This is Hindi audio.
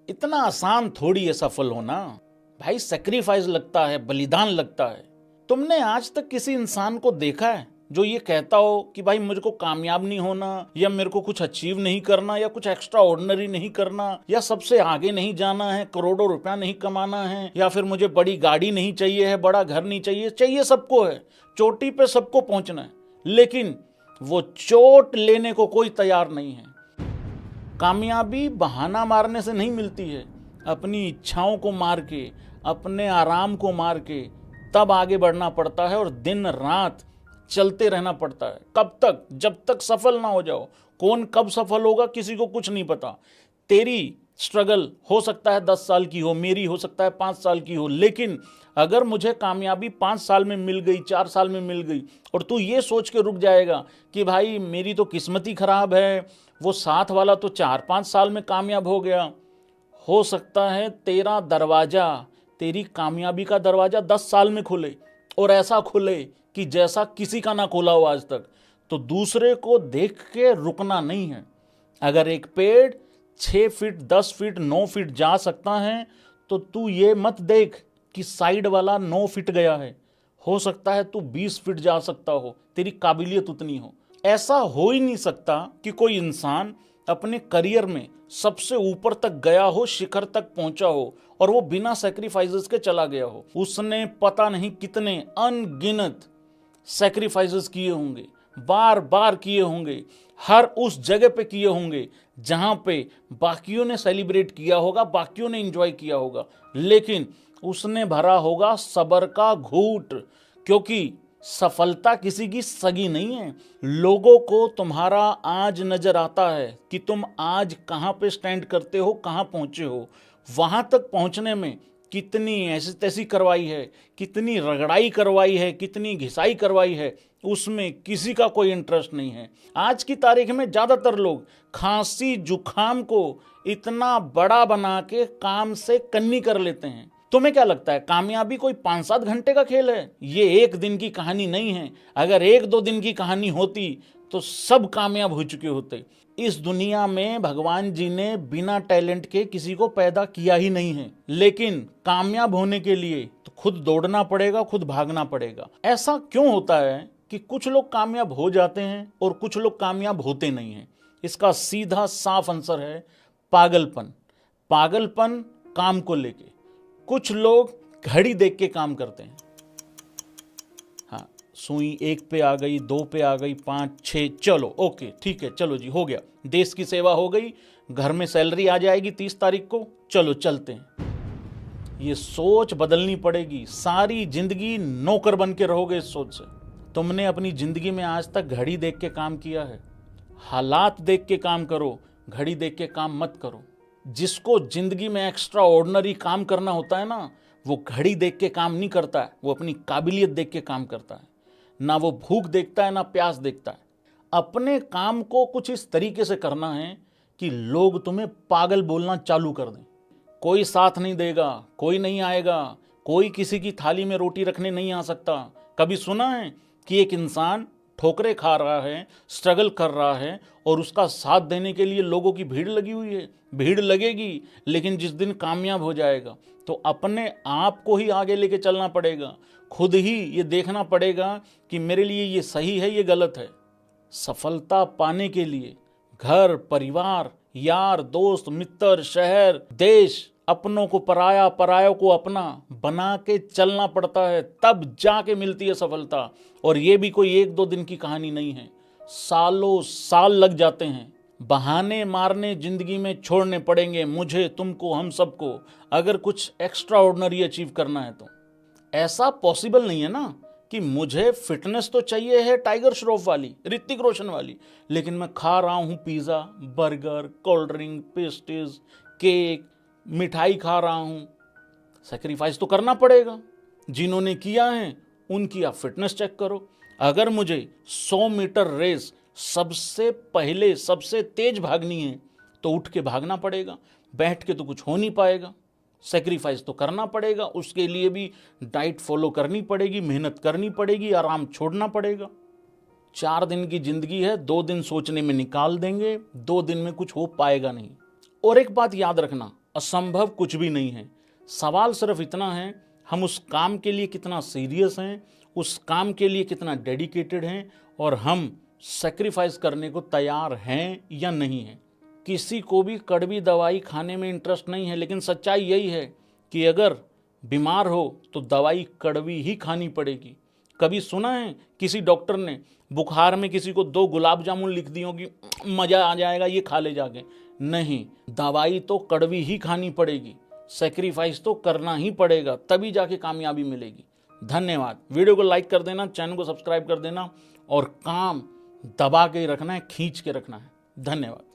इतना आसान थोड़ी है सफल होना भाई, सेक्रीफाइस लगता है, बलिदान लगता है। तुमने आज तक किसी इंसान को देखा है जो ये कहता हो कि भाई मुझे को कामयाब नहीं होना, या मेरे को कुछ अचीव नहीं करना, या कुछ एक्स्ट्रा ऑर्डिनरी नहीं करना, या सबसे आगे नहीं जाना है, करोड़ों रुपया नहीं कमाना है, या फिर मुझे बड़ी गाड़ी नहीं चाहिए है, बड़ा घर नहीं चाहिए, चाहिए सबको है, चोटी पे सबको पहुंचना है, लेकिन वो चोट लेने को कोई तैयार नहीं है। कामयाबी बहाना मारने से नहीं मिलती है, अपनी इच्छाओं को मार के, अपने आराम को मार के तब आगे बढ़ना पड़ता है, और दिन रात चलते रहना पड़ता है। कब तक? जब तक सफल ना हो जाओ। कौन कब सफल होगा किसी को कुछ नहीं पता। तेरी स्ट्रगल हो सकता है 10 साल की हो, मेरी हो सकता है 5 साल की हो, लेकिन अगर मुझे कामयाबी 5 साल में मिल गई, 4 साल में मिल गई, और तू ये सोच के रुक जाएगा कि भाई मेरी तो किस्मत ही खराब है, वो साथ वाला तो 4-5 साल में कामयाब हो गया, हो सकता है तेरा दरवाजा, तेरी कामयाबी का दरवाजा 10 साल में खुले, और ऐसा खुले कि जैसा किसी का ना खोला हो आज तक। तो दूसरे को देख के रुकना नहीं है। अगर एक पेड़ 6 फीट, 10 फीट, 9 फीट जा सकता है, तो तू ये मत देख कि साइड वाला 9 फीट गया है, हो सकता है तू 20 फीट जा सकता हो, तेरी काबिलियत उतनी हो। ऐसा हो ही नहीं सकता कि कोई इंसान अपने करियर में सबसे ऊपर तक गया हो, शिखर तक पहुंचा हो, और वो बिना सैक्रिफाइसेस के चला गया हो। उसने पता नहीं कितने अनगिनत सैक्रिफाइसेस किए होंगे, बार बार किए होंगे, हर उस जगह पे किए होंगे जहां पे बाकियों ने सेलिब्रेट किया होगा, बाकियों ने एंजॉय किया होगा, लेकिन उसने भरा होगा सब्र का घूंट। क्योंकि सफलता किसी की सगी नहीं है। लोगों को तुम्हारा आज नजर आता है कि तुम आज कहां पे स्टैंड करते हो, कहां पहुंचे हो। वहां तक पहुंचने में कितनी ऐसी तैसी करवाई है, कितनी रगड़ाई करवाई है, कितनी घिसाई करवाई है, उसमें किसी का कोई इंटरेस्ट नहीं है। आज की तारीख में ज्यादातर लोग खांसी जुखाम को इतना बड़ा बना के काम से कन्नी कर लेते हैं। तुम्हें क्या लगता है कामयाबी कोई 5-7 घंटे का खेल है? ये एक दिन की कहानी नहीं है। अगर 1-2 दिन की कहानी होती तो सब कामयाब हो चुके होते। इस दुनिया में भगवान जी ने बिना टैलेंट के किसी को पैदा किया ही नहीं है, लेकिन कामयाब होने के लिए तो खुद दौड़ना पड़ेगा, खुद भागना पड़ेगा। ऐसा क्यों होता है कि कुछ लोग कामयाब हो जाते हैं और कुछ लोग कामयाब होते नहीं हैं? इसका सीधा साफ आंसर है पागलपन। पागलपन काम को लेके। कुछ लोग घड़ी देख के काम करते हैं। हाँ, सुई 1 पे आ गई, 2 पे आ गई, 5, 6, चलो ओके ठीक है, चलो जी हो गया, देश की सेवा हो गई, घर में सैलरी आ जाएगी 30 तारीख को, चलो चलते हैं। ये सोच बदलनी पड़ेगी। सारी जिंदगी नौकर बन के रहोगे इस सोच से। तुमने अपनी जिंदगी में आज तक घड़ी देख के काम किया है? हालात देख के काम करो, घड़ी देख के काम मत करो। जिसको जिंदगी में एक्स्ट्रा ऑर्डिनरी काम करना होता है ना, वो घड़ी देख के काम नहीं करता है, वो अपनी काबिलियत देख के काम करता है। ना वो भूख देखता है, ना प्यास देखता है। अपने काम को कुछ इस तरीके से करना है कि लोग तुम्हें पागल बोलना चालू कर दें। कोई साथ नहीं देगा, कोई नहीं आएगा, कोई किसी की थाली में रोटी रखने नहीं आ सकता। कभी सुना है कि एक इंसान ठोकरें खा रहा है, स्ट्रगल कर रहा है, और उसका साथ देने के लिए लोगों की भीड़ लगी हुई है? भीड़ लगेगी, लेकिन जिस दिन कामयाब हो जाएगा तो अपने आप को ही आगे लेके चलना पड़ेगा। खुद ही ये देखना पड़ेगा कि मेरे लिए ये सही है, ये गलत है। सफलता पाने के लिए घर, परिवार, यार, दोस्त, मित्र, शहर, देश, अपनों को पराया, परायों को अपना बना के चलना पड़ता है, तब जाके मिलती है सफलता। और ये भी कोई 1-2 दिन की कहानी नहीं है, सालों साल लग जाते हैं। बहाने मारने जिंदगी में छोड़ने पड़ेंगे मुझे, तुमको, हम सबको, अगर कुछ एक्स्ट्रा ऑर्डिनरी अचीव करना है तो। ऐसा पॉसिबल नहीं है ना कि मुझे फिटनेस तो चाहिए है टाइगर श्रॉफ वाली, ऋतिक रोशन वाली, लेकिन मैं खा रहा हूं pizza, burger, cold drink, pastries, cake, मिठाई खा रहा हूं। सैक्रिफाइस तो करना पड़ेगा। जिन्होंने किया है उनकी आप फिटनेस चेक करो। अगर मुझे 100 मीटर रेस सबसे पहले, सबसे तेज भागनी है तो उठ के भागना पड़ेगा, बैठ के तो कुछ हो नहीं पाएगा। सैक्रिफाइस तो करना पड़ेगा, उसके लिए भी डाइट फॉलो करनी पड़ेगी, मेहनत करनी पड़ेगी, आराम छोड़ना पड़ेगा। 4 दिन की जिंदगी है, 2 दिन सोचने में निकाल देंगे, 2 दिन में कुछ हो पाएगा नहीं। और एक बात याद रखना, असंभव कुछ भी नहीं है। सवाल सिर्फ इतना है, हम उस काम के लिए कितना सीरियस हैं, उस काम के लिए कितना डेडिकेटेड हैं और हम सेक्रीफाइस करने को तैयार हैं या नहीं हैं। किसी को भी कड़वी दवाई खाने में इंटरेस्ट नहीं है, लेकिन सच्चाई यही है कि अगर बीमार हो तो दवाई कड़वी ही खानी पड़ेगी। कभी सुना है किसी डॉक्टर ने बुखार में किसी को 2 गुलाब जामुन लिख दी होगी, मजा आ जाएगा ये खा ले जाके? नहीं, दवाई तो कड़वी ही खानी पड़ेगी, सेक्रीफाइस तो करना ही पड़ेगा, तभी जाके कामयाबी मिलेगी। धन्यवाद। वीडियो को लाइक कर देना, चैनल को सब्सक्राइब कर देना और काम दबा के रखना है, खींच के रखना है। धन्यवाद।